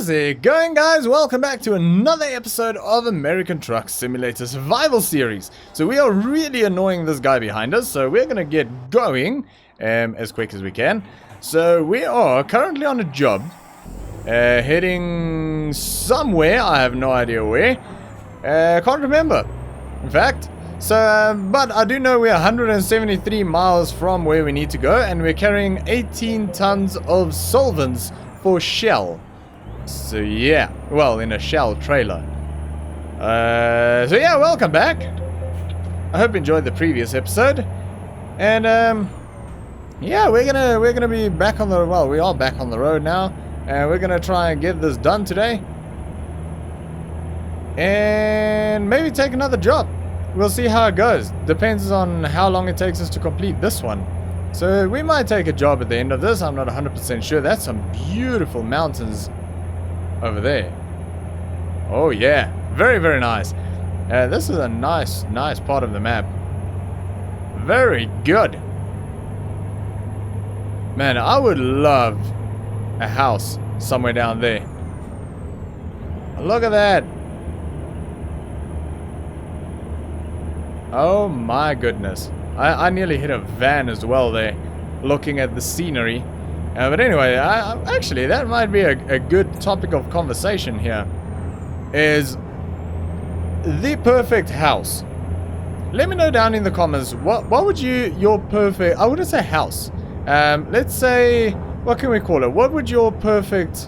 How's it going, guys? Welcome back to another episode of American Truck Simulator Survival Series. So we are really annoying this guy behind us, so we're gonna get going as quick as we can. So we are currently on a job, heading somewhere. I have no idea where. Can't remember, in fact. So, but I do know we're 173 miles from where we need to go, and we're carrying 18 tons of solvents for Shell. So yeah, well, in a Shell trailer. So yeah, welcome back. I hope you enjoyed the previous episode. And yeah, we're gonna be back on the, well, we are back on the road now, and we're gonna try and get this done today. And maybe take another job. We'll see how it goes. Depends on how long it takes us to complete this one. So we might take a job at the end of this. I'm not 100% sure. That's some beautiful mountains over there. Oh yeah, very, very nice. This is a nice part of the map. Very good. Man, I would love a house somewhere down there. Look at that. Oh my goodness. I nearly hit a van as well there, looking at the scenery. But anyway, actually, that might be a good topic of conversation here. Is the perfect house. Let me know down in the comments, what would your perfect, I wouldn't say house. Let's say, what can we call it? What would your perfect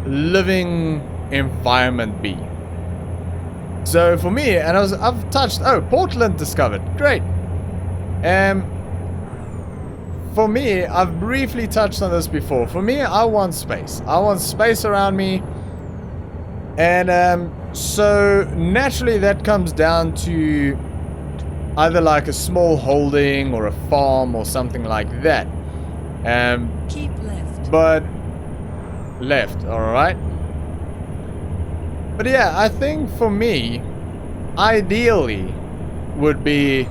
living environment be? So for me, and I've touched, oh, Portland discovered, great. For me, I've briefly touched on this before. For me, I want space. I want space around me. And so naturally that comes down to either like a small holding or a farm or something like that. Keep left. But left, alright. But yeah, I think for me, ideally would be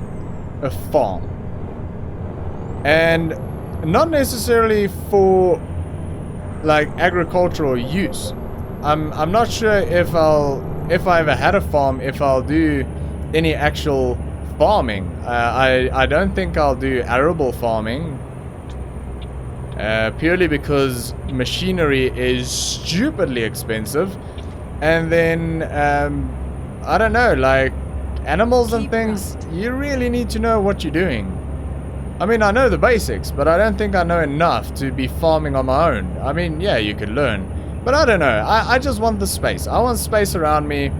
a farm. And not necessarily for like agricultural use. I'm not sure if I ever had a farm, if I'll do any actual farming. I don't think I'll do arable farming. Purely because machinery is stupidly expensive. And then, I don't know, like animals and things, you really need to know what you're doing. I mean, I know the basics, but I don't think I know enough to be farming on my own. I mean, yeah, you could learn, but I don't know. I just want the space. I want space around me,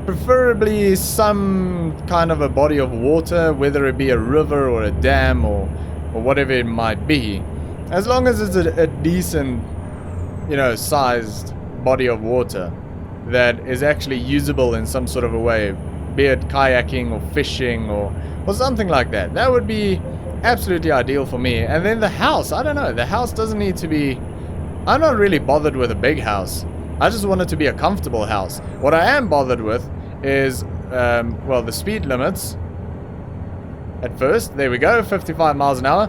preferably some kind of a body of water, whether it be a river or a dam or whatever it might be. As long as it's a decent, you know, sized body of water that is actually usable in some sort of a way, be it kayaking or fishing or something like that. That would be absolutely ideal for me. And then the house, I don't know, the house doesn't need to be, I'm not really bothered with a big house. I just want it to be a comfortable house. What I am bothered with is well, the speed limits. At first, there we go, 55 miles an hour.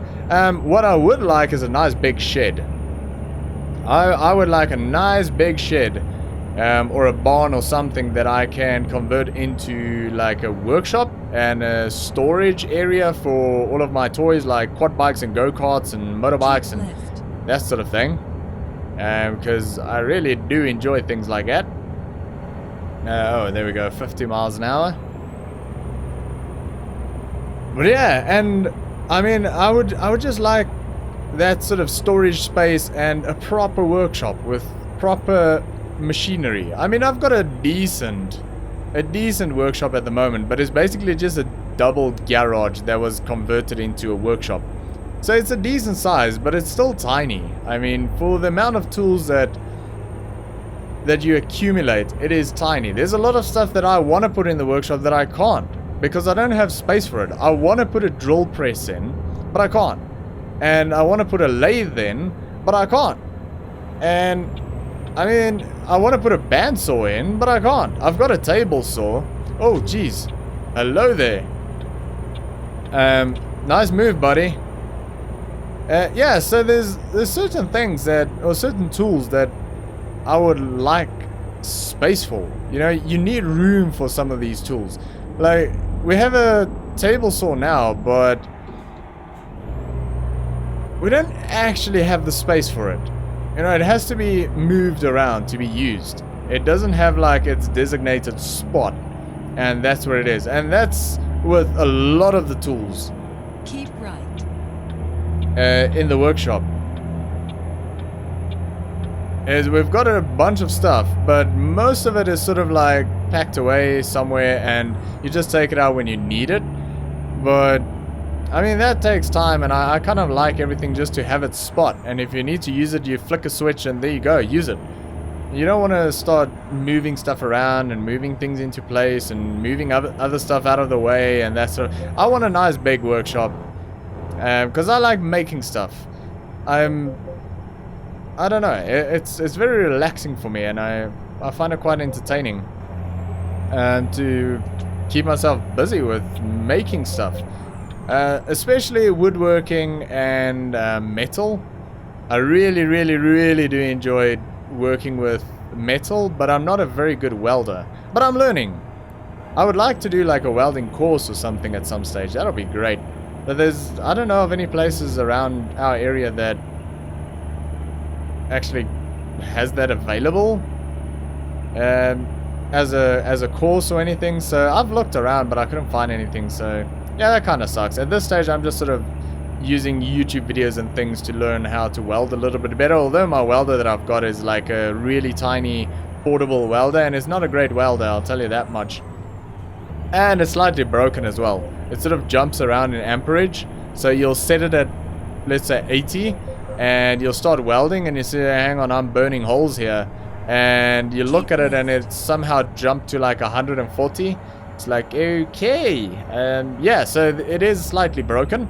What I would like is a nice big shed. I would like a nice big shed, or a barn or something that I can convert into like a workshop and a storage area for all of my toys, like quad bikes and go-karts and motorbikes and that sort of thing. Because I really do enjoy things like that. Oh, there we go, 50 miles an hour. But yeah, and I mean, I would just like that sort of storage space and a proper workshop with proper machinery. I mean, I've got a decent workshop at the moment, but it's basically just a double garage that was converted into a workshop. So it's a decent size, but it's still tiny. I mean, for the amount of tools that you accumulate, it is tiny. There's a lot of stuff that I want to put in the workshop that I can't because I don't have space for it. I want to put a drill press in, but I can't. And I want to put a lathe in, but I can't. And I mean, I want to put a bandsaw in, but I can't. I've got a table saw. Oh, geez. Hello there. Nice move, buddy. Yeah, so there's certain things that, or certain tools that I would like space for. You know, you need room for some of these tools. Like, we have a table saw now, but we don't actually have the space for it. You know, it has to be moved around to be used. It doesn't have like its designated spot, and that's where it is. And that's with a lot of the tools Keep right. in the workshop. Is we've got a bunch of stuff, but most of it is sort of like packed away somewhere, and you just take it out when you need it. But I mean, that takes time, and I kind of like everything just to have its spot. And if you need to use it, you flick a switch and there you go, use it. You don't want to start moving stuff around and moving things into place and moving other stuff out of the way and that sort of. I want a nice big workshop because I like making stuff. I don't know, it's very relaxing for me, and I find it quite entertaining to keep myself busy with making stuff. Especially woodworking and metal. I really do enjoy working with metal, but I'm not a very good welder. But I'm learning. I would like to do like a welding course or something at some stage. That'll be great. But I don't know of any places around our area that actually has that available as a course or anything. So I've looked around, but I couldn't find anything. So yeah, that kind of sucks. At this stage, I'm just sort of using YouTube videos and things to learn how to weld a little bit better. Although my welder that I've got is like a really tiny portable welder, and it's not a great welder, I'll tell you that much. And it's slightly broken as well. It sort of jumps around in amperage. So you'll set it at, let's say, 80, and you'll start welding, and you say, hang on, I'm burning holes here. And you look at it, and it's somehow jumped to like 140. It's like, okay. And yeah, so it is slightly broken,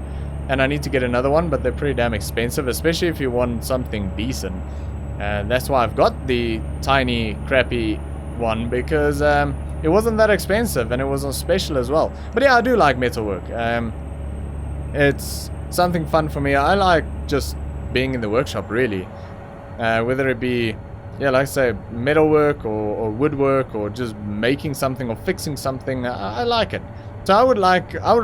and I need to get another one, but they're pretty damn expensive, especially if you want something decent. And that's why I've got the tiny, crappy one, because it wasn't that expensive, and it was on special as well. But yeah, I do like metalwork. It's something fun for me. I like just being in the workshop, really. Whether it be, yeah, like I say, metalwork or woodwork, or just making something or fixing something, I like it. So I would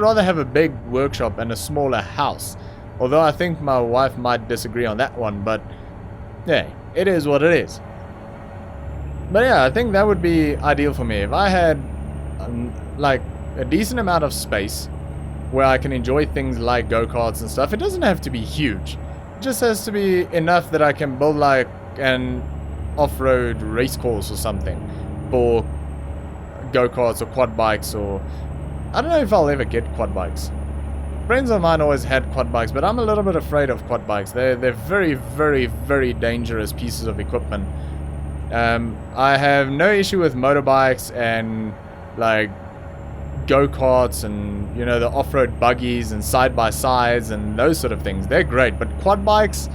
rather have a big workshop and a smaller house. Although I think my wife might disagree on that one, but yeah, it is what it is. But yeah, I think that would be ideal for me. If I had like a decent amount of space where I can enjoy things like go-karts and stuff. It doesn't have to be huge. It just has to be enough that I can build like an off-road race course or something for go-karts or quad bikes, or I don't know if I'll ever get quad bikes. Friends of mine always had quad bikes, but I'm a little bit afraid of quad bikes. They're very dangerous pieces of equipment. I have no issue with motorbikes and like go-karts and, you know, the off-road buggies and side-by-sides and those sort of things. They're great, but quad bikes,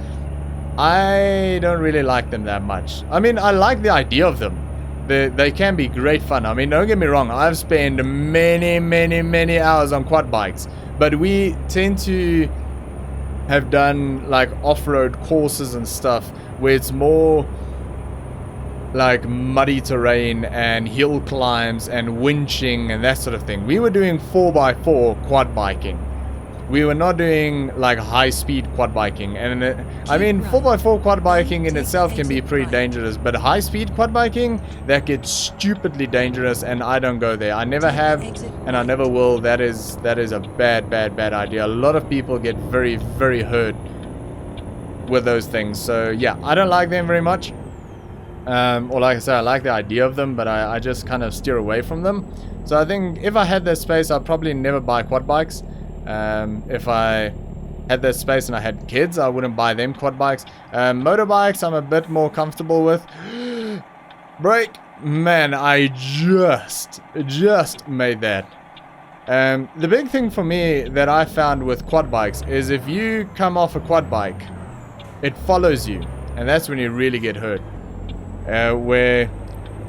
I don't really like them that much. I mean, I like the idea of them. They can be great fun. I mean, don't get me wrong, I've spent many hours on quad bikes, but we tend to have done like off-road courses and stuff where it's more like muddy terrain and hill climbs and winching and that sort of thing. We were doing 4x4 quad biking. We were not doing like high-speed quad biking, and I mean, 4x4 quad biking in itself can be pretty dangerous, but high-speed quad biking, that gets stupidly dangerous, and I don't go there. I never have, and I never will. That is a bad idea. A lot of people get very hurt with those things. So yeah, I don't like them very much. Or like I said, I like the idea of them, but I just kind of steer away from them. So I think if I had that space, I'd probably never buy quad bikes. If I had that space and I had kids, I wouldn't buy them quad bikes. Motorbikes, I'm a bit more comfortable with. Brake, man, I just made that. The big thing for me that I found with quad bikes is if you come off a quad bike, it follows you, and that's when you really get hurt. Where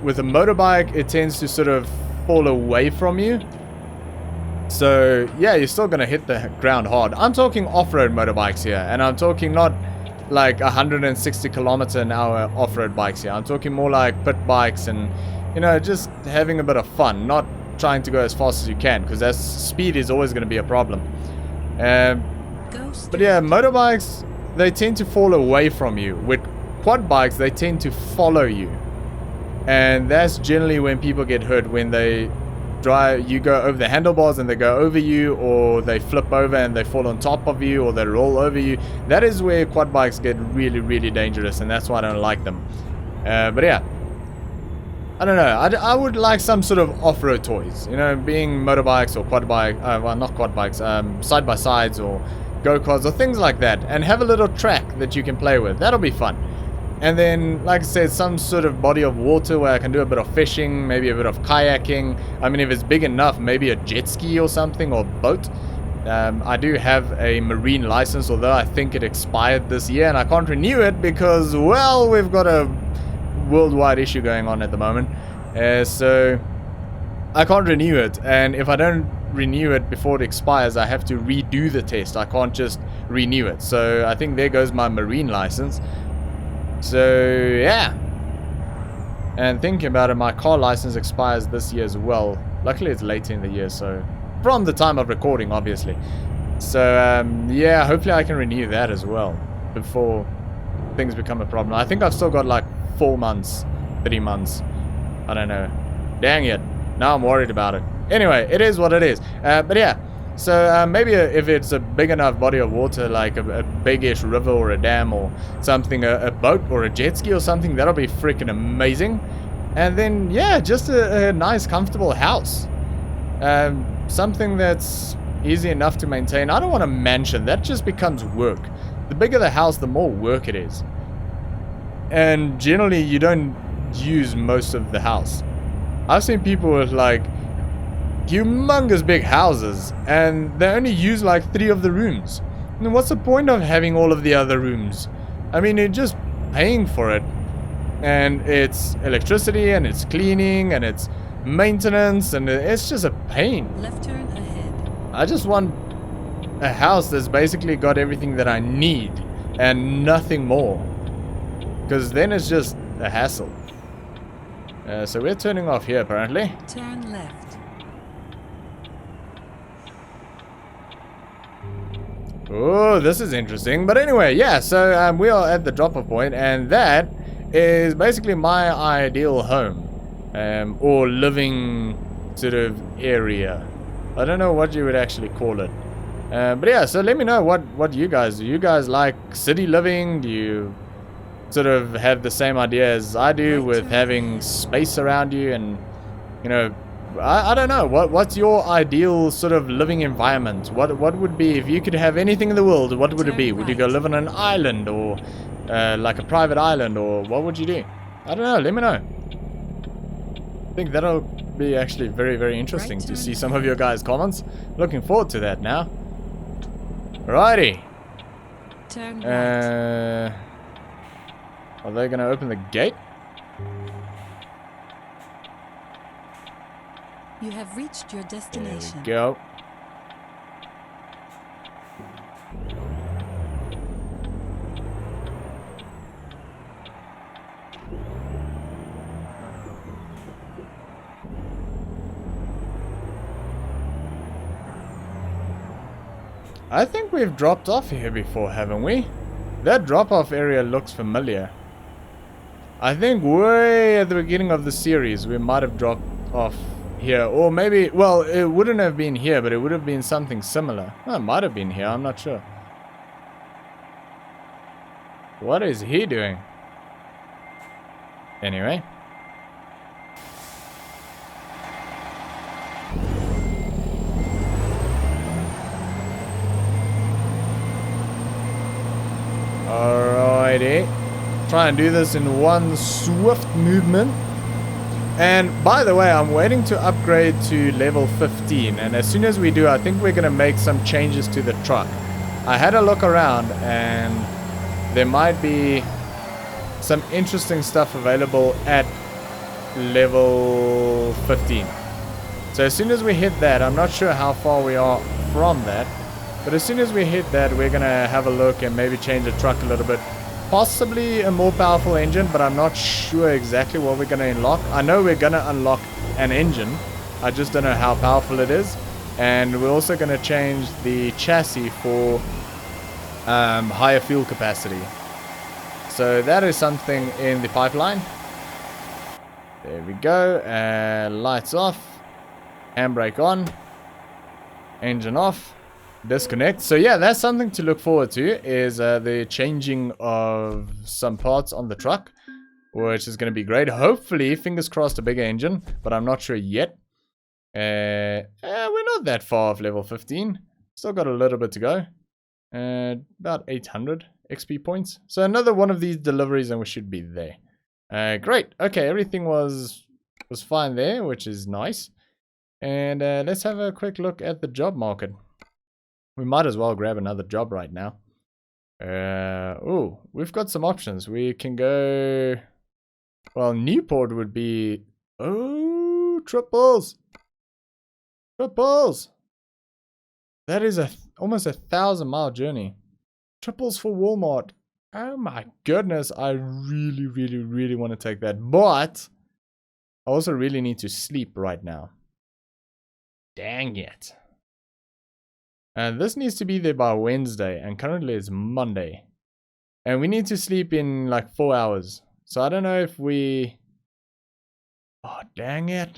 with a motorbike, it tends to sort of fall away from you. So yeah, you're still gonna hit the ground hard. I'm talking off-road motorbikes here, and I'm talking not like 160 kilometer an hour off-road bikes here. I'm talking more like pit bikes and, you know, just having a bit of fun, not trying to go as fast as you can, because that speed is always going to be a problem. But yeah, motorbikes, they tend to fall away from you. With quad bikes, they tend to follow you, and that's generally when people get hurt, when they drive, you go over the handlebars and they go over you, or they flip over and they fall on top of you, or they roll over you. That is where quad bikes get really, really dangerous, and that's why I don't like them. But yeah, I don't know. I would like some sort of off-road toys, you know, being motorbikes or quad bike, well, not quad bikes, side by sides or go-karts or things like that, and have a little track that you can play with. That'll be fun. And then, like I said, some sort of body of water where I can do a bit of fishing, maybe a bit of kayaking. I mean, if it's big enough, maybe a jet ski or something, or boat. I do have a marine license, although I think it expired this year, and I can't renew it because, well, we've got a worldwide issue going on at the moment. So I can't renew it, and if I don't renew it before it expires, I have to redo the test. I can't just renew it. So I think there goes my marine license. So yeah, and thinking about it, my car license expires this year as well. Luckily it's later in the year, so from the time of recording, obviously. So yeah, hopefully I can renew that as well before things become a problem. I think I've still got like 4 months, 3 months, I don't know. Dang it, now I'm worried about it. Anyway, it is what it is. But yeah, so maybe if it's a big enough body of water, like a big-ish river or a dam or something, a boat or a jet ski or something, that'll be freaking amazing. And then, yeah, just a nice, comfortable house. Something that's easy enough to maintain. I don't want a mansion. That just becomes work. The bigger the house, the more work it is. And generally, you don't use most of the house. I've seen people with, like, humongous big houses, and they only use like 3 of the rooms. And what's the point of having all of the other rooms? I mean, you're just paying for it, and it's electricity, and it's cleaning, and it's maintenance, and it's just a pain. Left turn ahead. I just want a house that's basically got everything that I need and nothing more, because then it's just a hassle. So we're turning off here apparently. Turn left. Oh, this is interesting. But anyway, yeah, so we are at the drop-off point, and that is basically my ideal home, or living sort of area. I don't know what you would actually call it. But yeah, so let me know what you guys do. You guys like city living? Do you sort of have the same idea as I do with having space around you? And, you know, I don't know. What's your ideal sort of living environment? What would be, if you could have anything in the world, what would it be? Would you go live on an island, or like a private island, or what would you do? I don't know. Let me know. I think that'll be actually very, very interesting to see some of your guys' comments. Looking forward to that now. Alrighty. Turn right. Are they going to open the gate? You have reached your destination. There we go. I think we've dropped off here before, haven't we? That drop-off area looks familiar. I think way at the beginning of the series we might have dropped off here, or maybe, well, it wouldn't have been here, but it would have been something similar. Well, it might have been here, I'm not sure. What is he doing? Anyway. Alrighty. Try and do this in one swift movement. And by the way, I'm waiting to upgrade to level 15, and as soon as we do, I think we're going to make some changes to the truck. I had a look around, and there might be some interesting stuff available at level 15. So as soon as we hit that, I'm not sure how far we are from that, but as soon as we hit that, we're gonna have a look and maybe change the truck a little bit. Possibly a more powerful engine, but I'm not sure exactly what we're gonna unlock. I know we're gonna unlock an engine. I just don't know how powerful it is. And we're also gonna change the chassis for higher fuel capacity. So that is something in the pipeline. There we go. Lights off. Handbrake on. Engine off. Disconnect. So yeah, that's something to look forward to, is the changing of some parts on the truck, which is going to be great. Hopefully, fingers crossed, a bigger engine, but I'm not sure yet. We're not that far off level 15. Still got a little bit to go. About 800 XP points. So another one of these deliveries and we should be there. Great. Okay, everything was fine there, which is nice. And let's have a quick look at the job market. We might as well grab another job right now. Oh, we've got some options. We can go... Well, Newport would be... Oh, triples! Triples! That is almost 1,000-mile journey. Triples for Walmart. Oh my goodness, I really, really, really want to take that. But I also really need to sleep right now. Dang it. And this needs to be there by Wednesday, and currently it's Monday. And we need to sleep in like 4 hours. So I don't know if we... Oh, dang it.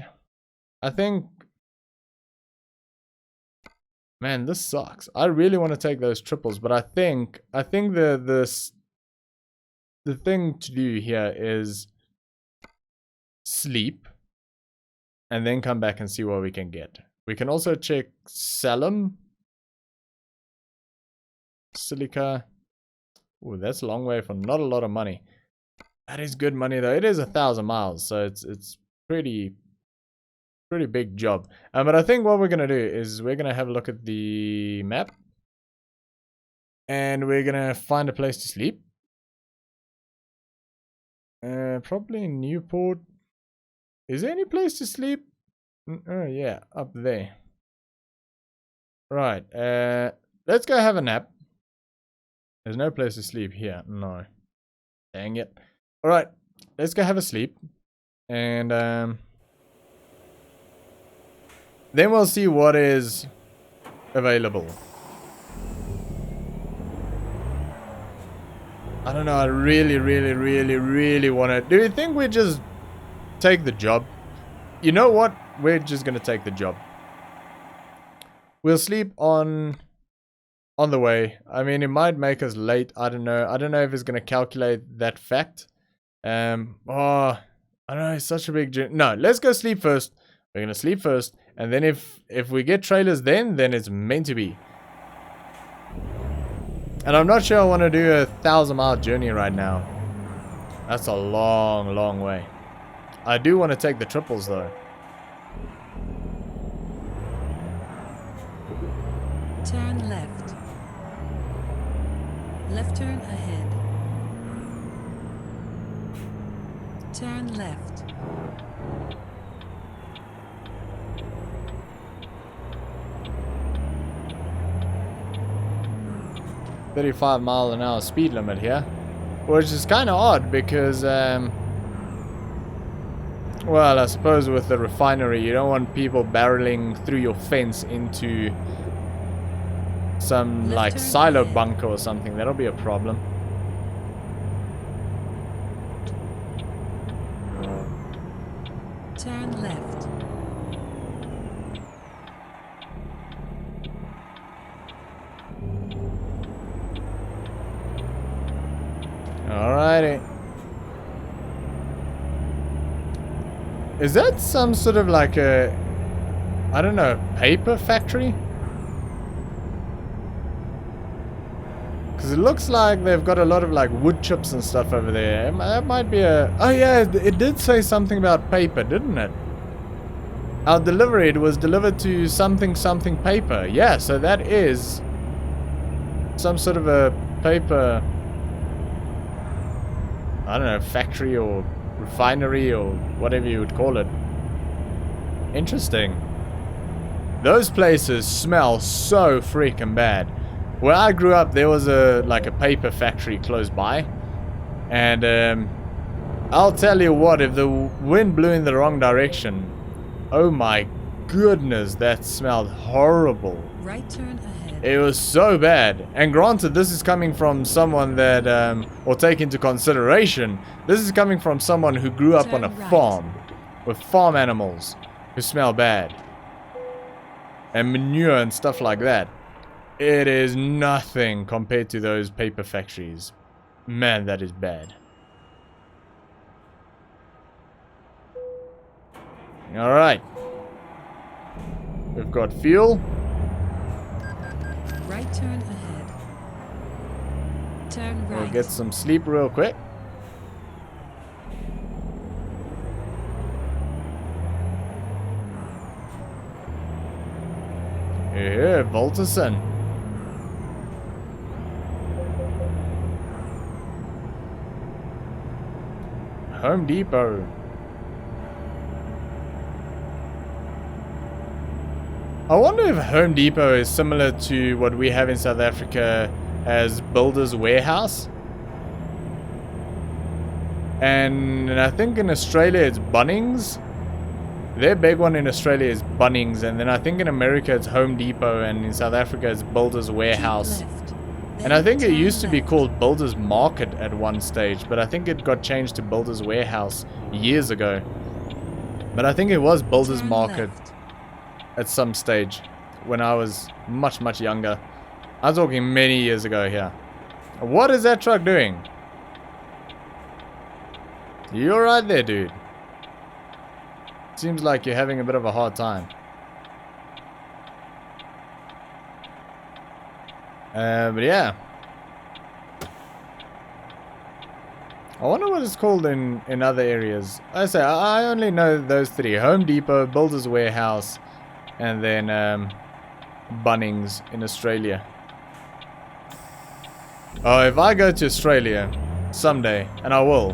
I think... Man, this sucks. I really want to take those triples, but I think the thing to do here is sleep and then come back and see what we can get. We can also check Salem. Silica. Oh, that's a long way for not a lot of money. That is good money though. It is 1,000 miles, so it's pretty big job. But I think what we're gonna do is we're gonna have a look at the map, and we're gonna find a place to sleep. Probably in Newport. Is there any place to sleep? Oh yeah, up there. Right. Let's go have a nap. There's no place to sleep here. No. Dang it. Alright. Let's go have a sleep. And then we'll see what is available. I don't know. I really, really, really, really want to... Do you think we just take the job? You know what? We're just going to take the job. We'll sleep on the way. I mean, it might make us late. I don't know. I don't know if it's going to calculate that fact. Oh, I don't know. It's such a big journey. No, let's go sleep first. We're going to sleep first. And then if we get trailers then it's meant to be. And I'm not sure I want to do a 1,000-mile journey right now. That's a long, long way. I do want to take the triples though. Turn left. Left turn ahead. Turn left. .35-mile-an-hour speed limit here, which is kind of odd because, well, I suppose with the refinery, you don't want people barreling through your fence into some like silo bunker or something. That'll be a problem. Turn left. Alrighty. Is that some sort of like a, I don't know, paper factory? Because it looks like they've got a lot of like wood chips and stuff over there. That might be a... Oh yeah, it did say something about paper, didn't it? Our delivery, it was delivered to something paper. Yeah, so that is some sort of a paper... I don't know, factory or refinery or whatever you would call it. Interesting. those places smell so freaking bad. Where I grew up, there was a paper factory close by, and I'll tell you what, if the wind blew in the wrong direction, oh my goodness, that smelled horrible. Right turn ahead. It was so bad. And granted, this is coming from someone that, or take into consideration, this is coming from someone who grew up on a farm with farm animals who smell bad. And manure and stuff like that. It is nothing compared to those paper factories. Man, that is bad. Alright. We've got fuel. Right turn ahead. Turn right. We'll get some sleep real quick. Yeah, Volterson. Home Depot. I wonder if Home Depot is similar to what we have in South Africa as Builders Warehouse. And I think in Australia it's Bunnings. Their big one in Australia is Bunnings, and then I think in America it's Home Depot, and in South Africa it's Builders Warehouse. And I think it used to be called Builders Market at one stage, but I think it got changed to Builders Warehouse years ago. But I think it was Builders Market at some stage when I was much, much younger. I'm talking many years ago here. What is that truck doing? You're right there, dude. Seems like you're having a bit of a hard time. But yeah. I wonder what it's called in other areas. I say, I only know those three. Home Depot, Builders Warehouse, and then Bunnings in Australia. Oh, if I go to Australia someday, and I will,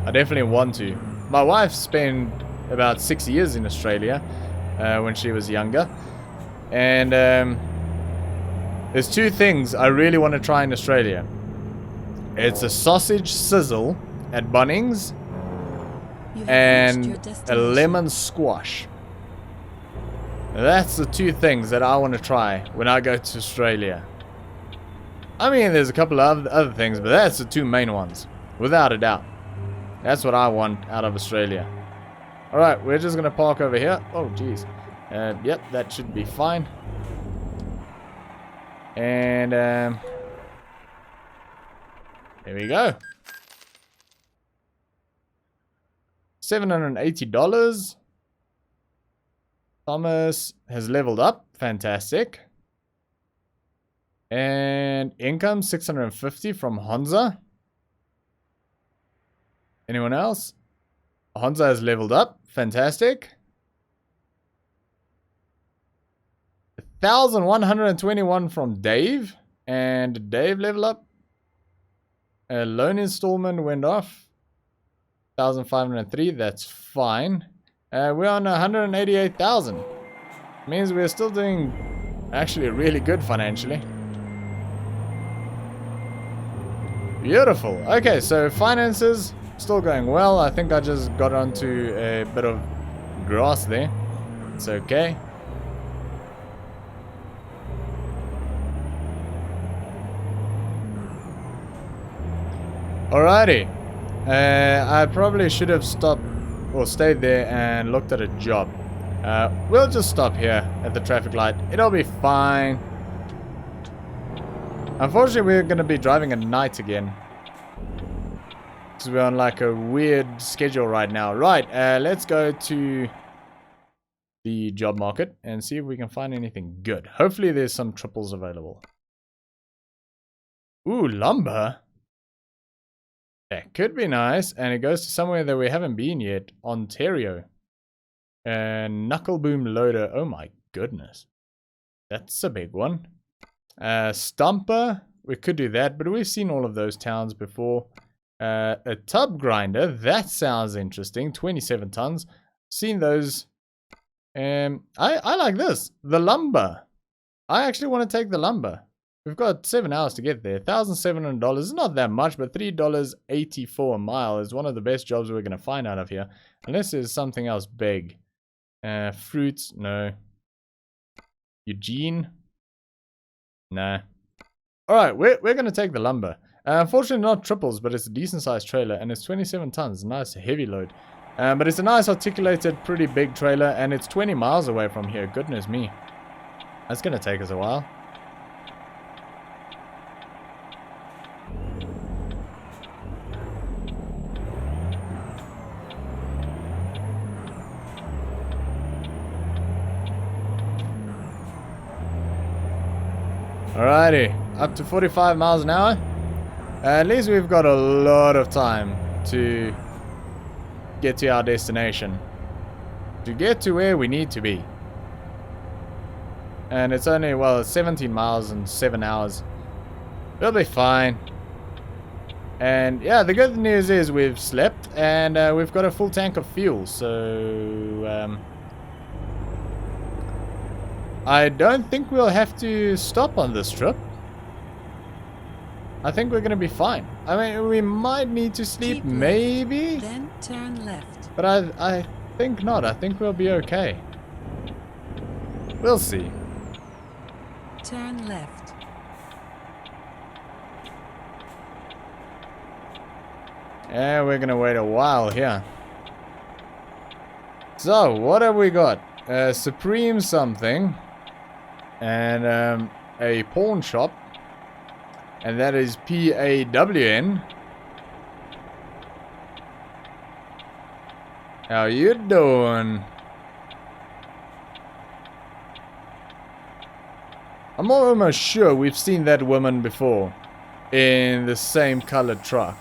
I definitely want to. My wife spent about 6 years in Australia when she was younger, and there's two things I really want to try in Australia. It's a sausage sizzle at Bunnings and a lemon squash. That's the two things that I want to try when I go to Australia. I mean, there's a couple of other things, but that's the two main ones, without a doubt. That's what I want out of Australia. Alright, we're just going to park over here. Oh, jeez. Yep, that should be fine. And, here we go. $780. Thomas has leveled up. Fantastic. And income 650 from Honza. Anyone else? Honza has leveled up. Fantastic. 1,121 from Dave. And Dave level up. A loan installment went off. 1,503. That's fine. We're on 188,000. Means we're still doing actually really good financially. Beautiful. Okay, so finances still going well. I think I just got onto a bit of grass there. It's okay. Alrighty. I probably should have stopped or stayed there and looked at a job. We'll just stop here at the traffic light. It'll be fine. Unfortunately, we're going to be driving at night again. Because we're on like a weird schedule right now. Right, let's go to the job market and see if we can find anything good. Hopefully there's some triples available. Ooh, lumber. That could be nice. And it goes to somewhere that we haven't been yet. Ontario. Knuckle boom loader. Oh my goodness. That's a big one. Stumper. We could do that, but we've seen all of those towns before. A tub grinder. That sounds interesting. 27 tons. Seen those I like this. The lumber. I actually want to take the lumber. We've got 7 hours to get there. $1,700 is not that much, but $3.84 a mile is one of the best jobs we're going to find out of here. Unless there's something else big. Fruits, no. Eugene? Nah. Alright, we're going to take the lumber. Unfortunately not triples, but it's a decent sized trailer and it's 27 tons. Nice heavy load. But it's a nice articulated, pretty big trailer and it's 20 miles away from here. Goodness me. That's going to take us a while. Alrighty, up to 45 miles an hour. At least we've got a lot of time to get to our destination. To get to where we need to be. And it's only, well, 17 miles and 7 hours. We'll be fine. And yeah, the good news is we've slept and we've got a full tank of fuel. So, I don't think we'll have to stop on this trip. I think we're going to be fine. I mean, we might need to sleep, maybe. Then turn left. But I think not. I think we'll be okay. We'll see. Turn left. Yeah, we're going to wait a while here. So, what have we got? Supreme something. And a pawn shop. And that is PAWN. How you doing? I'm almost sure we've seen that woman before. In the same colored truck.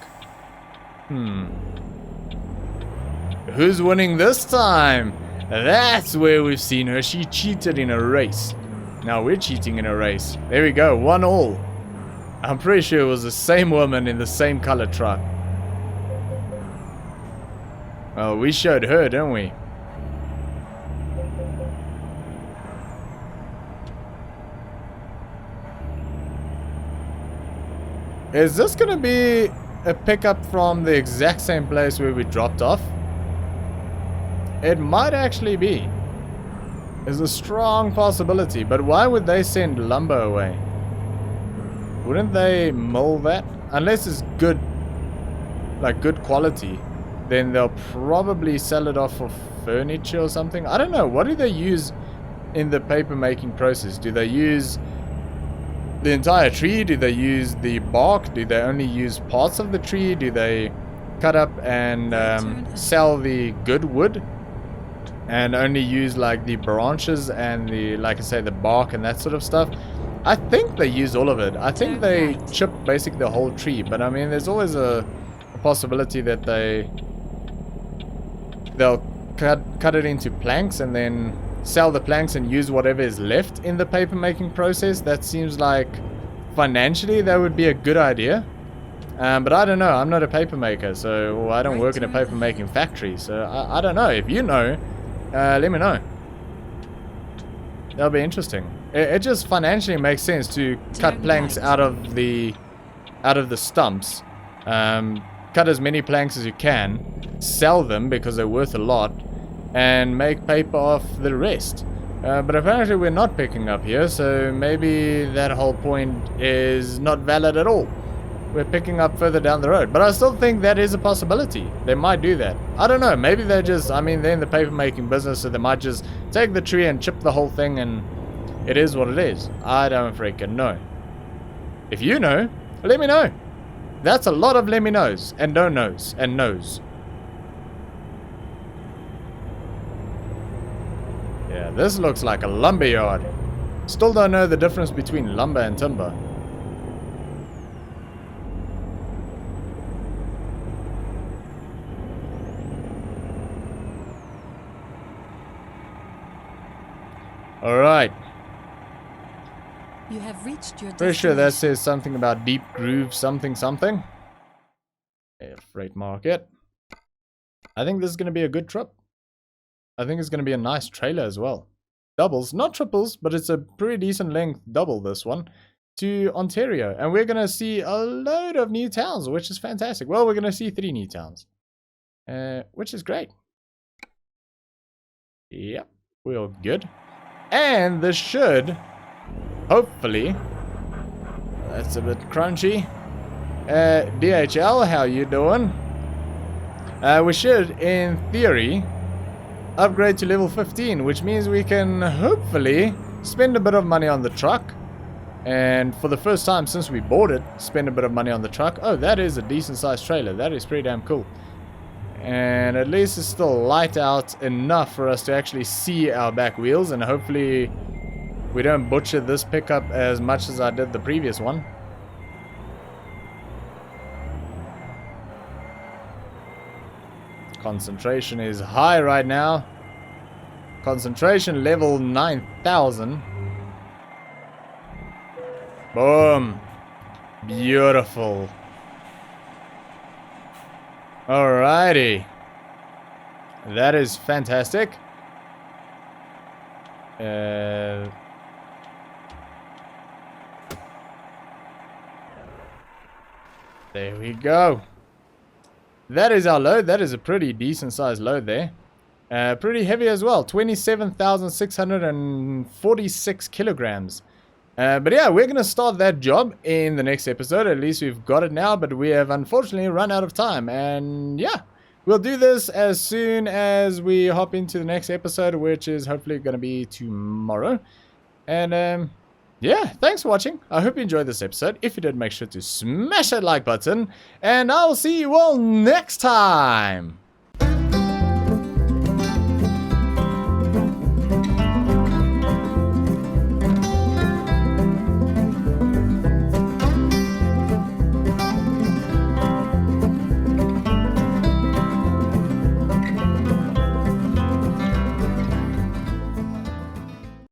Who's winning this time? That's where we've seen her. She cheated in a race. Now we're cheating in a race. There we go. 1-1. I'm pretty sure it was the same woman in the same colored truck. Well, we showed her, didn't we? Is this gonna be a pickup from the exact same place where we dropped off? It might actually be. There's a strong possibility, but why would they send lumber away? Wouldn't they mill that? Unless it's good, like good quality, then they'll probably sell it off for furniture or something. I don't know. What do they use in the paper making process? Do they use the entire tree? Do they use the bark? Do they only use parts of the tree? Do they cut up and sell the good wood? And only use like the branches and the, like I say, the bark and that sort of stuff. I think they use all of it. I think they chip basically the whole tree. But I mean, there's always a possibility that they'll cut it into planks and then sell the planks and use whatever is left in the paper making process. That seems like financially that would be a good idea. But I don't know. I'm not a paper maker, so I don't work in a paper making factory. So I don't know. If you know, let me know. That'll be interesting. It just financially makes sense to cut planks out of the stumps. Cut as many planks as you can, sell them because they're worth a lot, and make paper off the rest. But apparently we're not picking up here, so maybe that whole point is not valid at all. We're picking up further down the road. But I still think that is a possibility. They might do that. I don't know. Maybe they're just, I mean, they're in the paper making business, so they might just take the tree and chip the whole thing and it is what it is. I don't freaking know. If you know, let me know. That's a lot of let me knows and don't knows and knows. Yeah, this looks like a lumber yard. Still don't know the difference between lumber and timber. Alright. You have reached your Pretty sure that says something about deep groove something something. Yeah, freight market. I think this is going to be a good trip. I think it's going to be a nice trailer as well. Doubles, not triples, but it's a pretty decent length double, this one, to Ontario. And we're going to see a load of new towns, which is fantastic. Well, we're going to see 3 new towns, which is great. Yep, we're all good. And this should, hopefully, that's a bit crunchy. DHL, how you doing? We should, in theory, upgrade to level 15, which means we can hopefully spend a bit of money on the truck. And for the first time since we bought it, spend a bit of money on the truck. Oh, that is a decent sized trailer. That is pretty damn cool. And at least it's still light out enough for us to actually see our back wheels. And hopefully we don't butcher this pickup as much as I did the previous one. Concentration is high right now. Concentration level 9,000. Boom. Beautiful. Alrighty. That is fantastic. There we go. That is our load. That is a pretty decent sized load there. Pretty heavy as well. 27,646 kilograms. But yeah, we're going to start that job in the next episode. At least we've got it now, but we have unfortunately run out of time. And yeah, we'll do this as soon as we hop into the next episode, which is hopefully going to be tomorrow. And yeah, thanks for watching. I hope you enjoyed this episode. If you did, make sure to smash that like button. And I'll see you all next time.